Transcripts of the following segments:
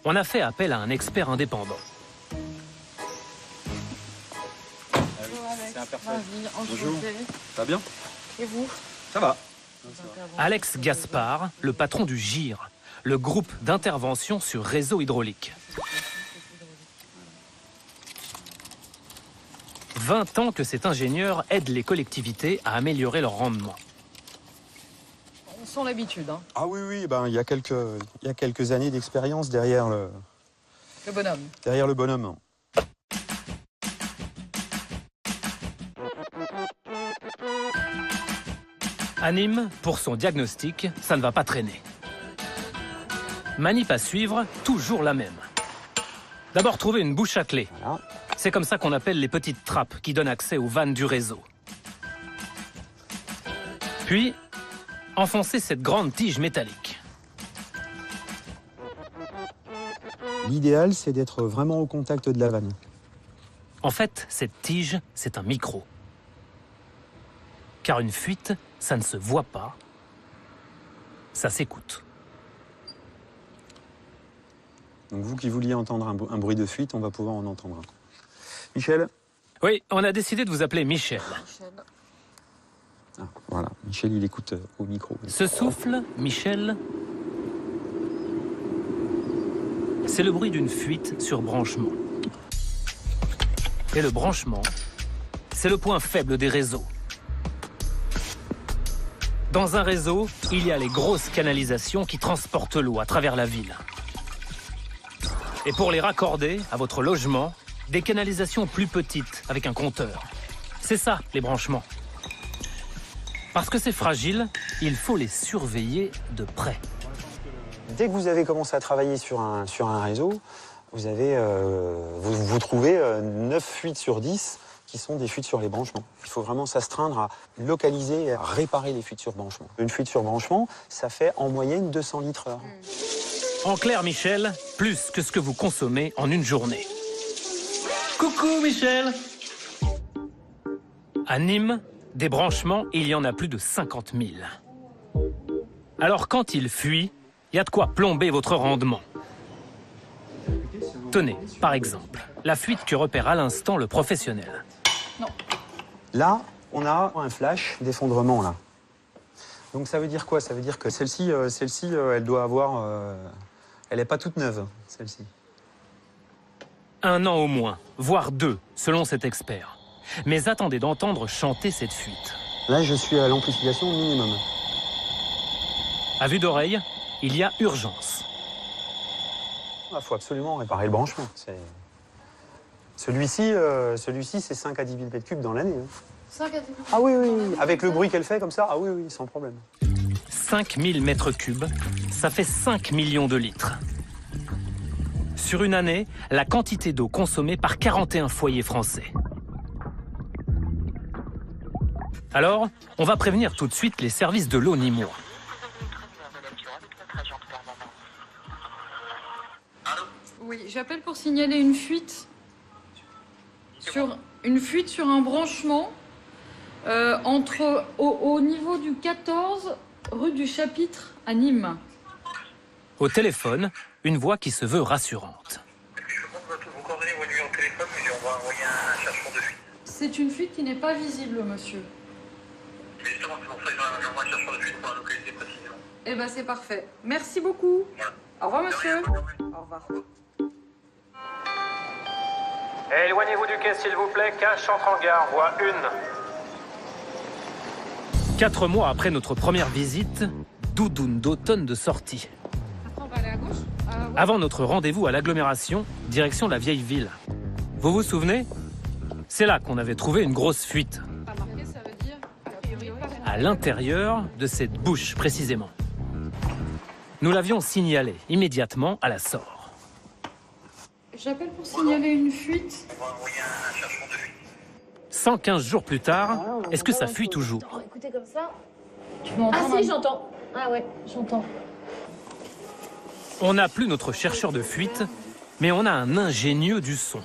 On a fait appel à un expert indépendant. C'est imparfait. Bonjour. Ça va bien? Et vous? Ça va. Alex Gaspard, le patron du GIR, le groupe d'intervention sur réseau hydraulique. 20 ans que cet ingénieur aide les collectivités à améliorer leur rendement. On sent l'habitude, hein. Ah oui, oui, ben, il y a quelques années d'expérience derrière Le bonhomme. le bonhomme. À Nîmes, pour son diagnostic, ça ne va pas traîner. Manip à suivre, toujours la même. D'abord trouver une bouche à clé. Voilà. C'est comme ça qu'on appelle les petites trappes qui donnent accès aux vannes du réseau. Puis, enfoncer cette grande tige métallique. L'idéal, c'est d'être vraiment au contact de la vanne. En fait, cette tige, c'est un micro. Car une fuite, ça ne se voit pas, ça s'écoute. Donc vous qui vouliez entendre un bruit de fuite, on va pouvoir en entendre un. Michel? Oui, on a décidé de vous appeler Michel. Ah, voilà, Michel, il écoute au micro. Ce souffle, Michel, c'est le bruit d'une fuite sur branchement. Et le branchement, c'est le point faible des réseaux. Dans un réseau, il y a les grosses canalisations qui transportent l'eau à travers la ville. Et pour les raccorder à votre logement, des canalisations plus petites avec un compteur. C'est ça, les branchements. Parce que c'est fragile, il faut les surveiller de près. Dès que vous avez commencé à travailler sur un réseau, vous trouvez 9 fuites sur 10 qui sont des fuites sur les branchements. Il faut vraiment s'astreindre à localiser et à réparer les fuites sur branchement. Une fuite sur branchement, ça fait en moyenne 200 litres heure. En clair, Michel, plus que ce que vous consommez en une journée. Coucou, Michel! À Nîmes, des branchements, il y en a plus de 50 000. Alors quand il fuit, il y a de quoi plomber votre rendement. Tenez, par exemple, la fuite que repère à l'instant le professionnel. Là, on a un flash d'effondrement, là. Donc ça veut dire quoi? Ça veut dire que celle-ci, elle doit avoir... elle n'est pas toute neuve, celle-ci. 1 an au moins, voire 2, selon cet expert. Mais attendez d'entendre chanter cette fuite. Là, je suis à l'amplification minimum. À vue d'oreille, il y a urgence. Il faut absolument réparer le branchement. Celui-ci, c'est 5 à 10 000 m3 dans l'année. Hein. 5 à 10 000. Ah oui, oui, oui. Avec le bruit qu'elle fait comme ça, ah oui, oui, sans problème. 5000 mètres cubes, ça fait 5 millions de litres. Sur une année, la quantité d'eau consommée par 41 foyers français. Alors, on va prévenir tout de suite les services de l'eau nîmois. Oui, j'appelle pour signaler une fuite. Une fuite sur un branchement au niveau du 14 rue du Chapitre à Nîmes. Au téléphone, une voix qui se veut rassurante. Je pense que vos coordonnées vont lui en téléphone, mais on va envoyer un chercheur de fuite. C'est une fuite qui n'est pas visible, monsieur. Mais justement, c'est pour ça que j'envoie un chercheur de fuite pour la localiser précisément. Eh ben c'est parfait. Merci beaucoup. Voilà. Au revoir, monsieur. Bonne journée. Au revoir. Éloignez-vous du quai, s'il vous plaît. Cache entre en gare, voie 1. 4 mois après notre première visite, doudoune d'automne de sortie. Après, on va aller à gauche. Ouais. Avant notre rendez-vous à l'agglomération, direction la vieille ville. Vous vous souvenez? C'est là qu'on avait trouvé une grosse fuite. Pas marqué, ça veut dire a priori pas. À l'intérieur de cette bouche précisément. Nous l'avions signalé immédiatement à la SOR. J'appelle pour signaler une fuite. On va envoyer un chercheur de fuite. 115 jours plus tard, est-ce que ça fuit toujours? Oh, écoutez comme ça. Tu m'entends? Ah si, j'entends. Ah ouais, j'entends. On n'a plus notre chercheur de fuite, mais on a un ingénieux du son.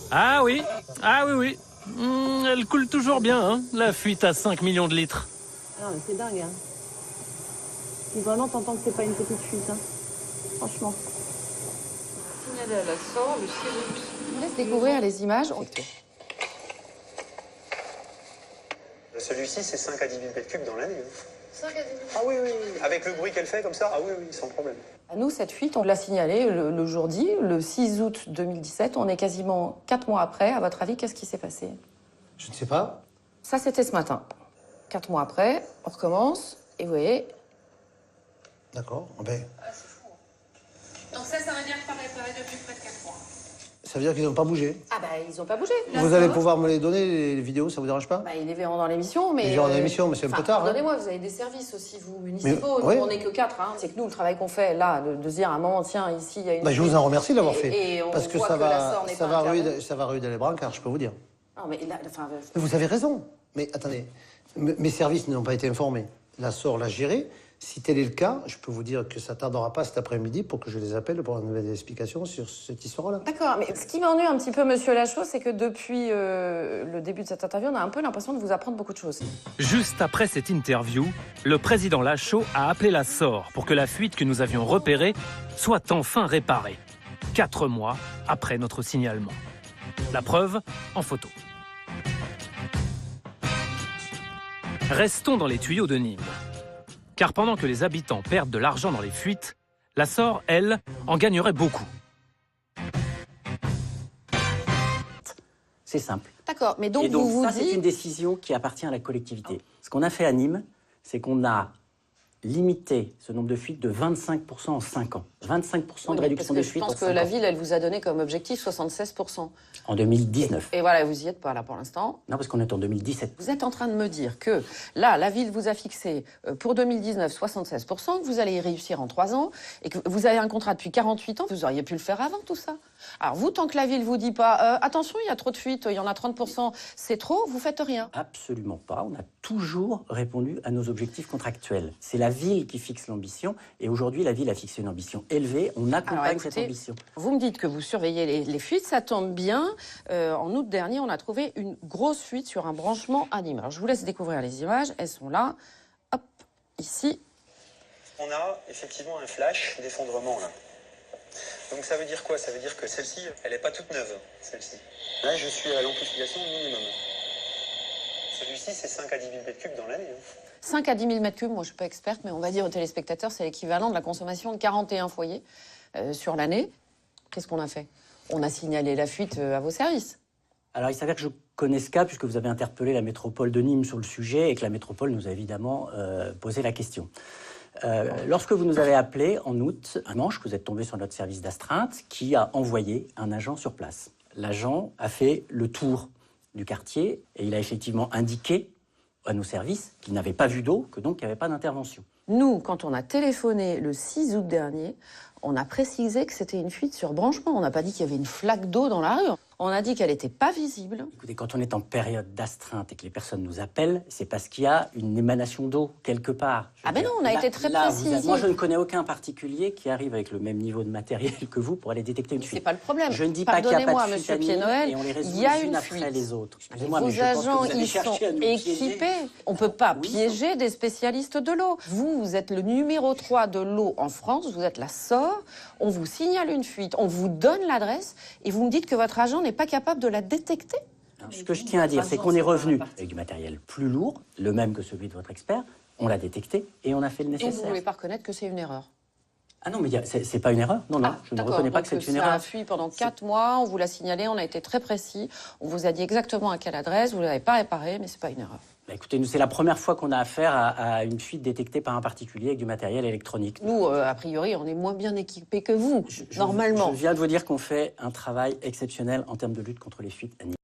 Ah oui, oui. Elle coule toujours bien, hein, la fuite à 5 millions de litres. Ah, mais c'est dingue, hein. Si vraiment t'entends que c'est pas une petite fuite, hein. Franchement. Signalé à la SOR le 6 août. Je vous laisse découvrir les images. Celui-ci, c'est 5 à 10 000 m3 dans l'année. 5 à 10 000. Ah oui, oui, avec le bruit qu'elle fait comme ça, ah oui, oui, sans problème. À nous, cette fuite, on l'a signalée le jour dit, le 6 août 2017. On est quasiment 4 mois après. À votre avis, qu'est-ce qui s'est passé? Je ne sais pas. Ça, c'était ce matin. 4 mois après, on recommence. Et vous voyez... D'accord. Ben, Donc ça veut dire que pas réparé depuis près de 4 mois. ça veut dire qu'ils n'ont pas bougé. Ah bah, ils n'ont pas bougé. Vous allez pouvoir me les donner, les vidéos, ça vous dérange pas? Bah, ils les verront dans l'émission, mais... Ils verront dans l'émission, mais c'est un peu tard, hein. Pardonnez-moi, vous avez des services aussi, vous, municipaux. Mais, oui. On n'est que 4, hein. C'est que nous, le travail qu'on fait, là, de se dire à un moment, tiens, ici, il y a une... Bah, je vous en remercie d'avoir fait. Et on parce que voit ça que la va, SOR n'est pas intervenue. ça va ruiner les brancards, je peux vous dire. Non, mais là, enfin... Mais vous avez raison. Mais attendez, mes services n'ont pas été informés. La SOR l'a géré. Si tel est le cas, je peux vous dire que ça tardera pas cet après-midi pour que je les appelle pour avoir des explications sur cette histoire-là. D'accord, mais ce qui m'ennuie un petit peu, monsieur Lachaud, c'est que depuis le début de cette interview, on a un peu l'impression de vous apprendre beaucoup de choses. Juste après cette interview, le président Lachaud a appelé la SOR pour que la fuite que nous avions repérée soit enfin réparée. 4 mois après notre signalement. La preuve en photo. Restons dans les tuyaux de Nîmes. Car pendant que les habitants perdent de l'argent dans les fuites, la SOR, elle, en gagnerait beaucoup. C'est simple. D'accord, mais donc, Et donc vous vous ça, c'est dites... une décision qui appartient à la collectivité. Ce qu'on a fait à Nîmes, c'est qu'on a limité ce nombre de fuites de 25% en 5 ans. 25% de réduction des fuites en 5 ans. Je pense que la ville, elle vous a donné comme objectif 76%. En 2019. Et voilà, vous y êtes pas là pour l'instant. Non, parce qu'on est en 2017. Vous êtes en train de me dire que là, la ville vous a fixé pour 2019 76%, que vous allez y réussir en 3 ans, et que vous avez un contrat depuis 48 ans, vous auriez pu le faire avant tout ça. Alors vous, tant que la ville vous dit pas attention, il y a trop de fuites, il y en a 30%, c'est trop, vous faites rien. Absolument pas. On a toujours répondu à nos objectifs contractuels. C'est la ville qui fixe l'ambition, et aujourd'hui, la ville a fixé une ambition élevée. On accompagne cette ambition. Vous me dites que vous surveillez les fuites, ça tombe bien. En août dernier, on a trouvé une grosse fuite sur un branchement à Nîmes. Alors, je vous laisse découvrir les images, elles sont là. Hop, ici. On a effectivement un flash d'effondrement là. Donc ça veut dire quoi? Ça veut dire que celle-ci, elle n'est pas toute neuve, celle-ci. Là, je suis à l'amplification minimum. Celui-ci, c'est 5 à 10 000 m3 dans l'année. 5 à 10 000 m3, moi je ne suis pas experte, mais on va dire aux téléspectateurs, c'est l'équivalent de la consommation de 41 foyers sur l'année. Qu'est-ce qu'on a fait? On a signalé la fuite à vos services. Alors, il s'avère que je connais ce cas, puisque vous avez interpellé la métropole de Nîmes sur le sujet, et que la métropole nous a évidemment posé la question. Lorsque vous nous avez appelé en août, dimanche, vous êtes tombé sur notre service d'astreinte qui a envoyé un agent sur place. L'agent a fait le tour du quartier et il a effectivement indiqué à nos services qu'il n'avait pas vu d'eau, que donc il n'y avait pas d'intervention. Nous, quand on a téléphoné le 6 août dernier, on a précisé que c'était une fuite sur branchement. On n'a pas dit qu'il y avait une flaque d'eau dans la rue. On a dit qu'elle n'était pas visible. Écoutez, quand on est en période d'astreinte et que les personnes nous appellent, c'est parce qu'il y a une émanation d'eau quelque part. Ah ben non, on a été très précis ici. Moi, je ne connais aucun particulier qui arrive avec le même niveau de matériel que vous pour aller détecter une fuite. C'est pas le problème. Je ne dis pas qu'il n'y a pas de fuite à Nîmes, Noël, et on les résout il y a les une unes après fuite. les autres. Excusez-moi, mais Vos je pense que agents, vous allez ils sont chercher à nous piéger. équipés. On ne peut pas piéger des spécialistes de l'eau. Vous êtes le numéro 3 de l'eau en France, vous êtes la SOR, on vous signale une fuite, on vous donne l'adresse et vous me dites que votre agent n'est pas capable de la détecter? Ce que je tiens à dire, c'est qu'on est revenu avec du matériel plus lourd, le même que celui de votre expert, on l'a détecté et on a fait le Donc vous ne nécessaire. voulez pas reconnaître que c'est une erreur? Ah non, mais c'est pas une erreur. Non, non, je ne reconnais pas que c'est une Ça a erreur. fui pendant 4 mois, on vous l'a signalé, on a été très précis, on vous a dit exactement à quelle adresse, vous ne l'avez pas réparé, mais c'est pas une erreur. Bah, écoutez, nous, c'est la première fois qu'on a affaire à une fuite détectée par un particulier avec du matériel électronique. Nous, a priori, on est moins bien équipés que vous, normalement. Je viens de vous dire qu'on fait un travail exceptionnel en termes de lutte contre les fuites à Nîmes.